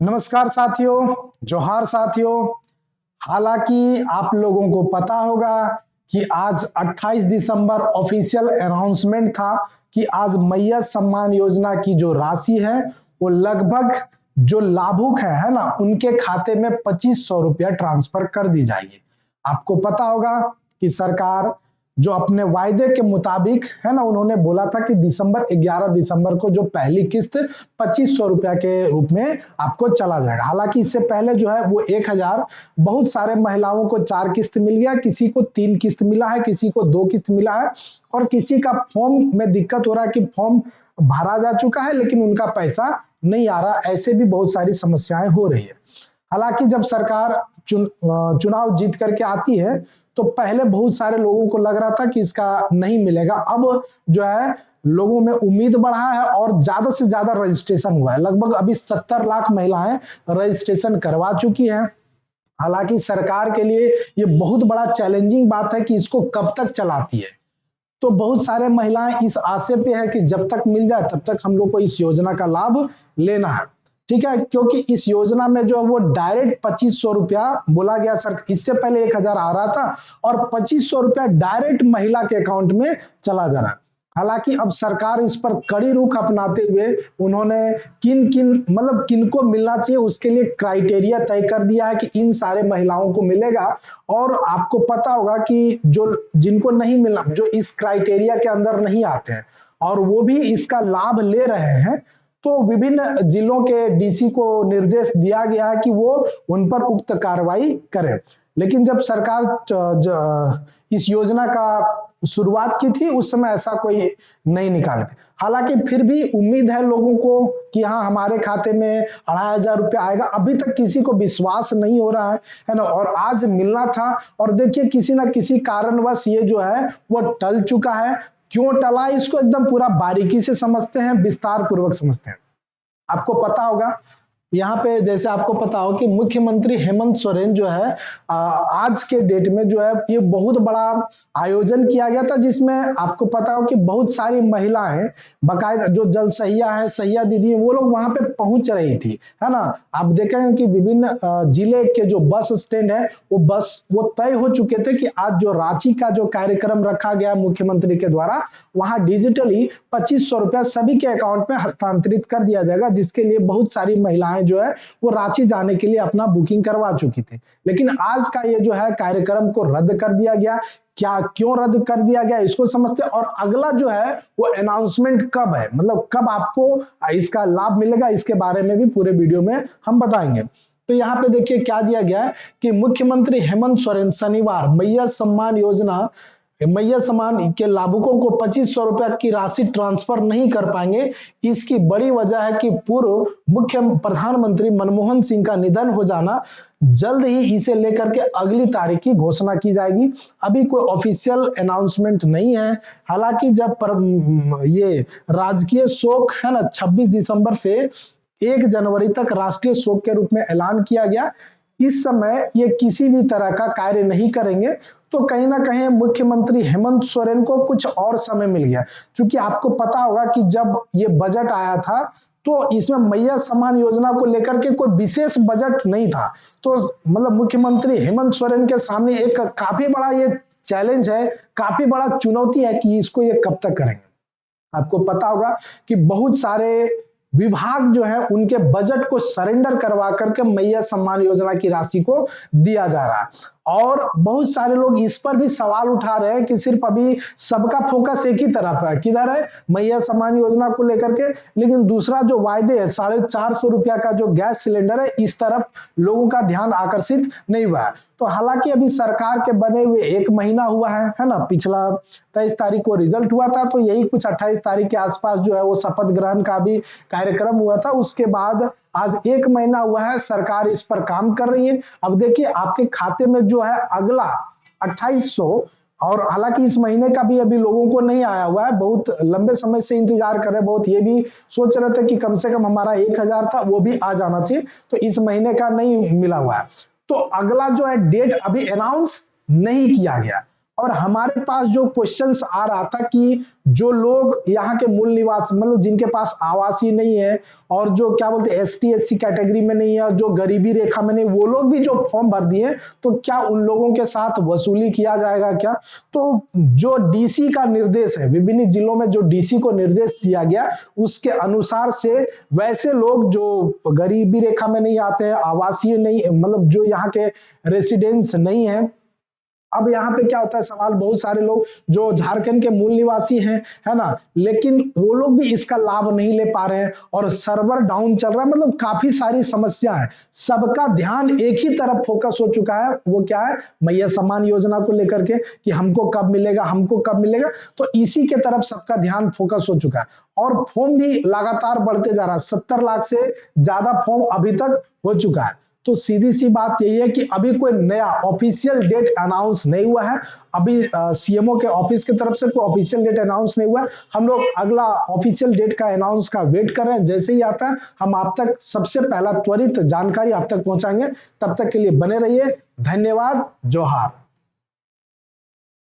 नमस्कार साथियों, जोहार साथियों। हालांकि आप लोगों को पता होगा कि आज 28 दिसंबर ऑफिशियल अनाउंसमेंट था कि आज मैया सम्मान योजना की जो राशि है वो लगभग जो लाभुक है ना, उनके खाते में 2500 रुपया ट्रांसफर कर दी जाएगी। आपको पता होगा कि सरकार जो अपने वायदे के मुताबिक है ना, उन्होंने बोला था कि 11 दिसंबर को जो पहली किस्त 2500 रुपया के रूप में आपको चला जाएगा। हालांकि इससे पहले जो है वो 1000 बहुत सारे महिलाओं को 4 किस्त मिल गया, किसी को 3 किस्त मिला है, किसी को 2 किस्त मिला है और किसी का फॉर्म में दिक्कत हो रहा है कि फॉर्म भरा जा चुका है लेकिन उनका पैसा नहीं आ रहा। ऐसे भी बहुत सारी समस्याएं हो रही है। हालांकि जब सरकार चुनाव जीत करके आती है तो पहले बहुत सारे लोगों को लग रहा था कि इसका नहीं मिलेगा। अब जो है लोगों में उम्मीद बढ़ा है और ज्यादा से ज्यादा रजिस्ट्रेशन हुआ है। लगभग अभी 70 लाख महिलाएं रजिस्ट्रेशन करवा चुकी हैं। हालांकि सरकार के लिए ये बहुत बड़ा चैलेंजिंग बात है कि इसको कब तक चलाती है। तो बहुत सारे महिलाएं इस आशे पे है कि जब तक मिल जाए तब तक हम लोग को इस योजना का लाभ लेना है। ठीक है, क्योंकि इस योजना में जो है वो डायरेक्ट 2500 रुपया बोला गया। सर, इससे पहले 1000 आ रहा था और 2500 रुपया डायरेक्ट महिला के अकाउंट में चला जा रहा है। हालांकि अब सरकार इस पर कड़ी रुख अपनाते हुए उन्होंने किन किन मतलब किनको मिलना चाहिए उसके लिए क्राइटेरिया तय कर दिया है कि इन सारे महिलाओं को मिलेगा। और आपको पता होगा कि जो जिनको नहीं मिलना, जो इस क्राइटेरिया के अंदर नहीं आते हैं और वो भी इसका लाभ ले रहे हैं, तो विभिन्न जिलों के डीसी को निर्देश दिया गया है कि वो उन पर उक्त कार्रवाई करें। लेकिन जब सरकार इस योजना का शुरुआत की थी उस समय ऐसा कोई नहीं निकाले थे। हालांकि फिर भी उम्मीद है लोगों को कि हाँ, हमारे खाते में 2500 रुपया आएगा। अभी तक किसी को विश्वास नहीं हो रहा है ना, और आज मिलना था और देखिए किसी ना किसी कारणवश ये जो है वो टल चुका है। क्यों टला, इसको एकदम पूरा बारीकी से समझते हैं, विस्तार पूर्वक समझते हैं। आपको पता होगा यहाँ पे, जैसे आपको पता हो कि मुख्यमंत्री हेमंत सोरेन जो है आज के डेट में जो है ये बहुत बड़ा आयोजन किया गया था जिसमें आपको पता हो कि बहुत सारी महिलाएं, बाकायदा जो जल सहिया है, सहिया दीदी है, वो लोग वहां पे पहुंच रही थी, है ना। आप देखेंगे कि विभिन्न जिले के जो बस स्टैंड है वो तय हो चुके थे कि आज जो रांची का जो कार्यक्रम रखा गया मुख्यमंत्री के द्वारा, वहां डिजिटली 2500 रुपया सभी के अकाउंट में हस्तांतरित कर दिया जाएगा, जिसके लिए बहुत सारी महिलाएं जो है वो रांची जाने के लिए अपना बुकिंग करवा चुकी थी। लेकिन आज का ये जो है कार्यक्रम को रद्द कर दिया गया। क्या, क्यों रद्द कर दिया गया, इसको समझते हैं। और अगला जो है वो अनाउंसमेंट कब है, मतलब कब आपको इसका लाभ मिलेगा, इसके बारे में भी पूरे वीडियो में हम बताएंगे। तो यहाँ पे देखिए क्या दिया गया है कि मुख्यमंत्री हेमंत सोरेन शनिवार मैया सम्मान के लाभुकों को 2500 रुपया की राशि ट्रांसफर नहीं कर पाएंगे। इसकी बड़ी वजह है कि पूर्व मुख्य प्रधानमंत्री मनमोहन सिंह का निधन हो जाना। जल्द ही इसे लेकर के अगली तारीख की घोषणा की जाएगी। अभी कोई ऑफिशियल अनाउंसमेंट नहीं है। हालांकि ये राजकीय शोक है ना, 26 दिसंबर से 1 जनवरी तक राष्ट्रीय शोक के रूप में ऐलान किया गया। इस समय ये किसी भी तरह का कार्य नहीं करेंगे। तो कहीं ना कहीं मुख्यमंत्री हेमंत सोरेन को कुछ और समय मिल गया, क्योंकि आपको पता होगा कि जब ये बजट आया था तो इसमें मैया सम्मान योजना को लेकर के कोई विशेष बजट नहीं था। तो मतलब मुख्यमंत्री हेमंत सोरेन के सामने एक काफी बड़ा ये चैलेंज है, काफी बड़ा चुनौती है कि इसको ये कब तक करेंगे। आपको पता होगा कि बहुत सारे विभाग जो है उनके बजट को सरेंडर करवा करके मैया सम्मान योजना की राशि को दिया जा रहा है। और बहुत सारे लोग इस पर भी सवाल उठा रहे हैं कि सिर्फ अभी सबका फोकस एक ही तरफ है, किधर है, मैया सम्मान योजना को लेकर के। लेकिन दूसरा जो वायदे है 450 रुपया का जो गैस सिलेंडर है, इस तरफ लोगों का ध्यान आकर्षित नहीं हुआ है। तो हालांकि अभी सरकार के बने हुए 1 महीना हुआ है ना। पिछला 23 तारीख को रिजल्ट हुआ था, तो यही कुछ 28 तारीख के आसपास जो है वो शपथ ग्रहण का भी कार्यक्रम हुआ था। उसके बाद आज 1 महीना हुआ है, सरकार इस पर काम कर रही है। अब देखिए आपके खाते में जो है अगला 2800, और हालांकि इस महीने का भी अभी लोगों को नहीं आया हुआ है, बहुत लंबे समय से इंतजार कर रहे हैं, बहुत ये भी सोच रहे थे कि कम से कम हमारा 1000 था वो भी आ जाना चाहिए, तो इस महीने का नहीं मिला हुआ है। तो अगला जो है डेट अभी अनाउंस नहीं किया गया। और हमारे पास जो क्वेश्चंस आ रहा था कि जो लोग यहाँ के मूल निवास मतलब जिनके पास आवासीय नहीं है और जो क्या बोलते हैं एसटी एससी कैटेगरी में नहीं है, जो गरीबी रेखा में नहीं, वो लोग भी जो फॉर्म भर दिए, तो क्या उन लोगों के साथ वसूली किया जाएगा क्या? तो जो डीसी का निर्देश है, विभिन्न जिलों में जो डीसी को निर्देश दिया गया, उसके अनुसार से वैसे लोग जो गरीबी रेखा में नहीं आते हैं, आवासीय नहीं मतलब जो यहाँ के रेसिडेंस नहीं है। अब यहाँ पे क्या होता है सवाल, बहुत सारे लोग जो झारखंड के मूल निवासी हैं, है ना, लेकिन वो लोग भी इसका लाभ नहीं ले पा रहे हैं और सर्वर डाउन चल रहा है, मतलब काफी सारी समस्या है। सबका ध्यान एक ही तरफ फोकस हो चुका है, वो क्या है, मैया सम्मान योजना को लेकर के कि हमको कब मिलेगा, हमको कब मिलेगा, तो इसी के तरफ सबका ध्यान फोकस हो चुका है। और फॉर्म भी लगातार बढ़ते जा रहा है, 70 लाख से ज्यादा फॉर्म अभी तक हो चुका है। तो सीधी सी बात यही है कि अभी कोई नया ऑफिशियल डेट अनाउंस नहीं हुआ है, अभी सीएमओ के ऑफिस की तरफ से कोई ऑफिशियल डेट अनाउंस नहीं हुआ है। हम लोग अगला ऑफिशियल डेट का अनाउंस का वेट कर रहे हैं, जैसे ही आता है हम आप तक सबसे पहला त्वरित जानकारी आप तक पहुंचाएंगे। तब तक के लिए बने रहिए, धन्यवाद, जोहार।